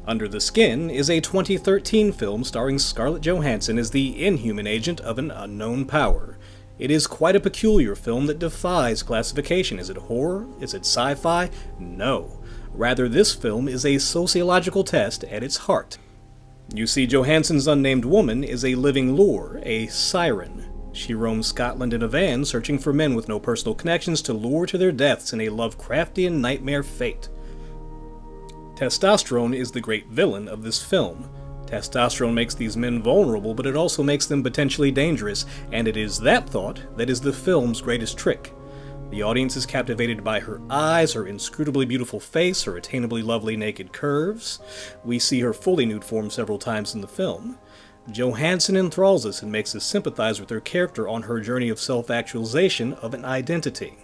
Under the Skin is a 2013 film starring Scarlett Johansson as the inhuman agent of an unknown power. It is quite a peculiar film that defies classification. Is it horror? Is it sci-fi? No. Rather, this film is a sociological test at its heart. You see, Johansson's unnamed woman is a living lure, a siren. She roams Scotland in a van, searching for men with no personal connections to lure to their deaths in a Lovecraftian nightmare fate. Testosterone is the great villain of this film. Testosterone makes these men vulnerable, but it also makes them potentially dangerous, and it is that thought that is the film's greatest trick. The audience is captivated by her eyes, her inscrutably beautiful face, her attainably lovely naked curves. We see her fully nude form several times in the film. Johansson enthralls us and makes us sympathize with her character on her journey of self-actualization of an identity.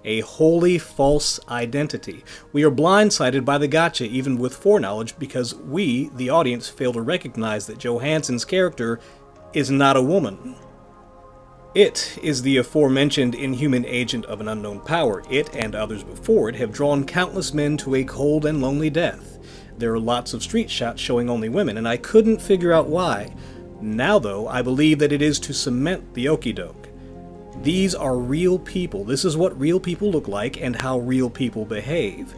A wholly false identity. We are blindsided by the gotcha even with foreknowledge because we, the audience, fail to recognize that Johansson's character is not a woman. It is the aforementioned inhuman agent of an unknown power. It, and others before it, have drawn countless men to a cold and lonely death. There are lots of street shots showing only women, and I couldn't figure out why. Now though, I believe that it is to cement the okie doke. These are real people. This is what real people look like and how real people behave.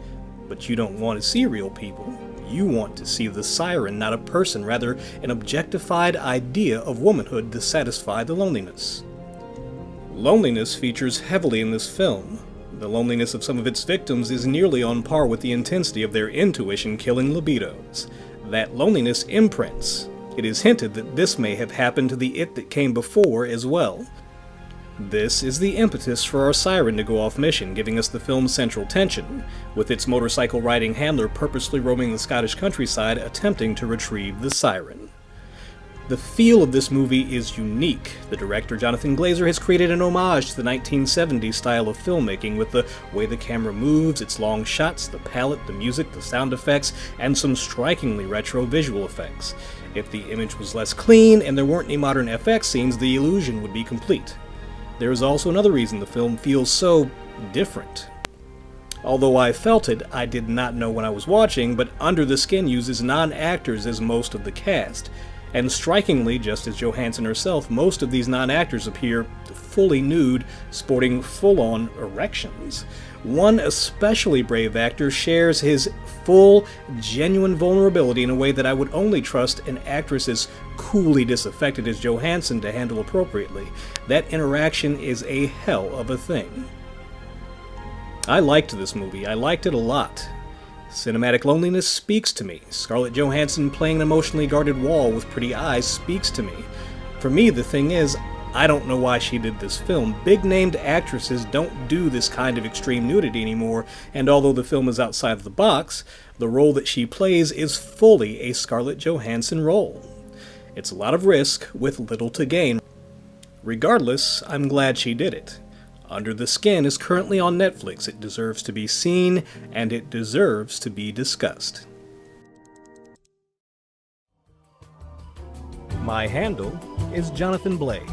But you don't want to see real people. You want to see the siren, not a person, rather an objectified idea of womanhood to satisfy the loneliness. Loneliness features heavily in this film. The loneliness of some of its victims is nearly on par with the intensity of their intuition-killing libidos. That loneliness imprints. It is hinted that this may have happened to the it that came before as well. This is the impetus for our siren to go off mission, giving us the film's central tension, with its motorcycle-riding handler purposely roaming the Scottish countryside attempting to retrieve the siren. The feel of this movie is unique. The director, Jonathan Glazer, has created an homage to the 1970s style of filmmaking with the way the camera moves, its long shots, the palette, the music, the sound effects, and some strikingly retro visual effects. If the image was less clean and there weren't any modern FX scenes, the illusion would be complete. There is also another reason the film feels so different. Although I felt it, I did not know when I was watching, but Under the Skin uses non-actors as most of the cast. And strikingly, just as Johansson herself, most of these non-actors appear fully nude, sporting full-on erections. One especially brave actor shares his full, genuine vulnerability in a way that I would only trust an actress as coolly disaffected as Johansson to handle appropriately. That interaction is a hell of a thing. I liked this movie. I liked it a lot. Cinematic loneliness speaks to me. Scarlett Johansson playing an emotionally guarded wall with pretty eyes speaks to me. For me, the thing is, I don't know why she did this film. Big-named actresses don't do this kind of extreme nudity anymore, and although the film is outside of the box, the role that she plays is fully a Scarlett Johansson role. It's a lot of risk with little to gain. Regardless, I'm glad she did it. Under the Skin is currently on Netflix. It deserves to be seen, and it deserves to be discussed. My handle is Jonathan Blade.